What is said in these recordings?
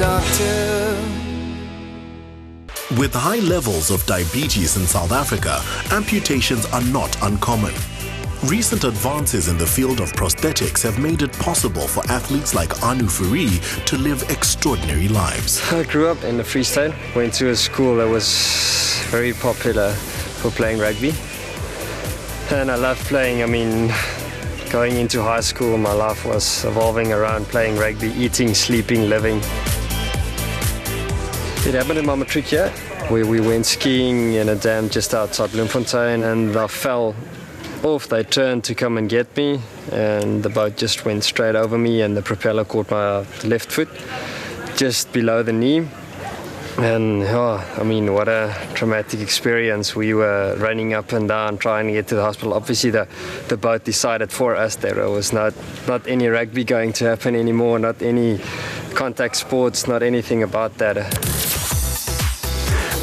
doctor. With high levels of diabetes in South Africa, amputations are not uncommon. Recent advances in the field of prosthetics have made it possible for athletes like Arnu Fourie to live extraordinary lives. I grew up in the Free State, went to a school that was very popular for playing rugby. And I loved playing. I mean, going into high school, my life was evolving around playing rugby, eating, sleeping, living. It happened in my matric year, where we went skiing in a dam just outside Bloemfontein, and I fell off. They turned to come and get me, and the boat just went straight over me, and the propeller caught my left foot just below the knee. And I mean, what a traumatic experience. We were running up and down trying to get to the hospital. Obviously the boat decided for us that there was not any rugby going to happen anymore, not any contact sports, not anything about that.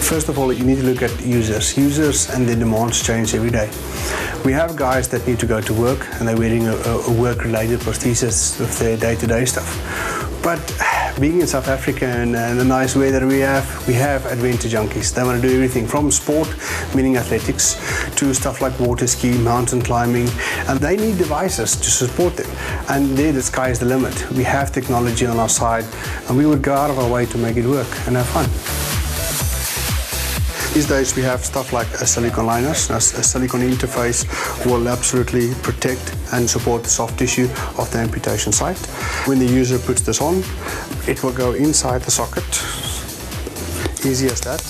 First of all, you need to look at users and their demands change every day. We have guys that need to go to work and they're wearing a work-related prosthesis with their day-to-day stuff. But being in South Africa and the nice weather we have adventure junkies. They want to do everything from sport, meaning athletics, to stuff like water ski, mountain climbing, and they need devices to support them. And there, the sky is the limit. We have technology on our side, and we would go out of our way to make it work and have fun. These days we have stuff like silicone liners. A silicone interface will absolutely protect and support the soft tissue of the amputation site. When the user puts this on, it will go inside the socket. Easy as that.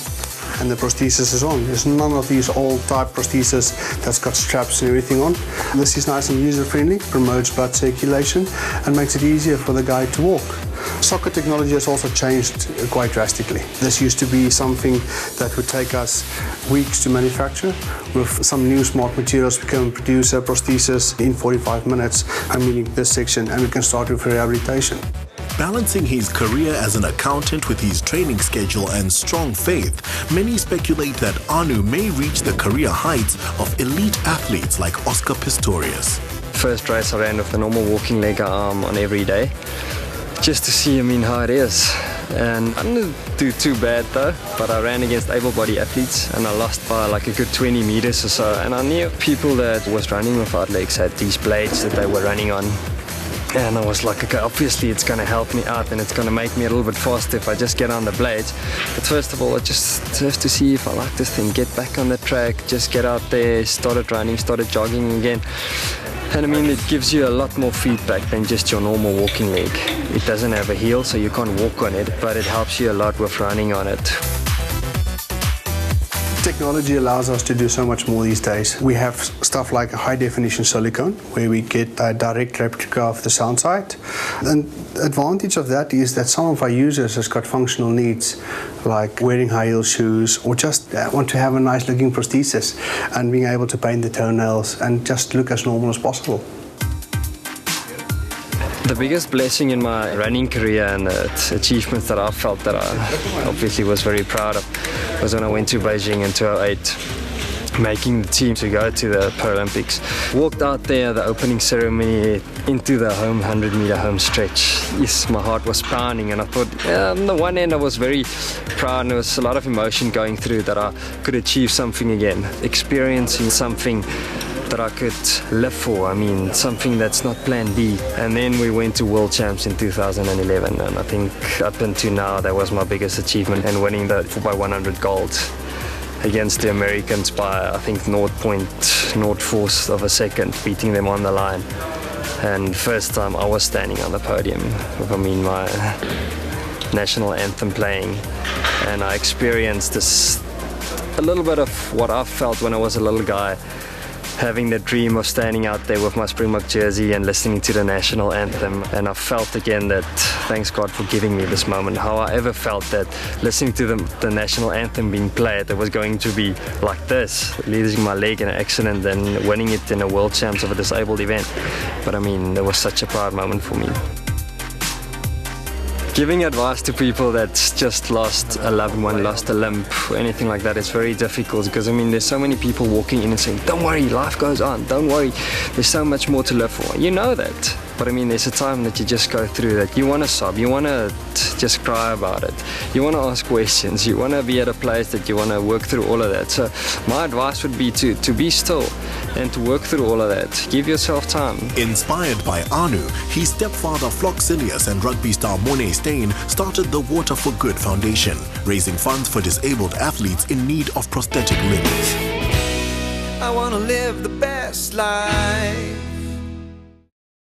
And the prosthesis is on. There's none of these old type prosthesis that's got straps and everything on. This is nice and user-friendly, promotes blood circulation and makes it easier for the guy to walk. Socket technology has also changed quite drastically. This used to be something that would take us weeks to manufacture. With some new smart materials, we can produce a prosthesis in 45 minutes, meaning this section, and we can start with rehabilitation. Balancing his career as an accountant with his training schedule and strong faith, many speculate that Arnu may reach the career heights of elite athletes like Oscar Pistorius. First race I ran with the normal walking leg arm on every day, just to see, how it is. And I didn't do too bad though, but I ran against able-bodied athletes and I lost by like a good 20 meters or so. And I knew people that was running without legs had these blades that they were running on. And I was like, okay, obviously it's going to help me out and it's going to make me a little bit faster if I just get on the blades. But first of all, I just have to see if I like this thing, get back on the track, just get out there, started running, started jogging again. And it gives you a lot more feedback than just your normal walking leg. It doesn't have a heel, so you can't walk on it, but it helps you a lot with running on it. Technology allows us to do so much more these days. We have stuff like a high-definition silicone, where we get a direct replica of the sound site. And the advantage of that is that some of our users has got functional needs, like wearing high-heel shoes, or just want to have a nice-looking prosthesis, and being able to paint the toenails and just look as normal as possible. The biggest blessing in my running career and achievements that I felt that I obviously was very proud of was when I went to Beijing in 2008, making the team to go to the Paralympics. Walked out there, the opening ceremony, into the 100-meter home stretch. Yes, my heart was pounding, and I thought, on the one end I was very proud, and there was a lot of emotion going through that I could achieve something again, experiencing something that I could live for, something that's not plan B. And then we went to World Champs in 2011, and I think up until now that was my biggest achievement, and winning the 4x100 gold against the Americans by I think 0.04 of a second, beating them on the line. And first time I was standing on the podium with my national anthem playing, and I experienced this a little bit of what I felt when I was a little guy, having the dream of standing out there with my Springbok jersey and listening to the national anthem. And I felt again that, thanks God for giving me this moment, how I ever felt that listening to the national anthem being played, it was going to be like this, losing my leg in an accident and winning it in a World Champs of a disabled event. But it was such a proud moment for me. Giving advice to people that's just lost a loved one, lost a limb, or anything like that, is very difficult because there's so many people walking in and saying, don't worry, life goes on, don't worry, there's so much more to live for. You know that, But I mean, there's a time that you just go through that. You want to sob, you want to just cry about it. You want to ask questions, you want to be at a place that you want to work through all of that. So my advice would be to be still and to work through all of that. Give yourself time. Inspired by Arnu, his stepfather Floxilius and rugby star Morné Steyn started the Water for Good Foundation, raising funds for disabled athletes in need of prosthetic limbs. I want to live the best life.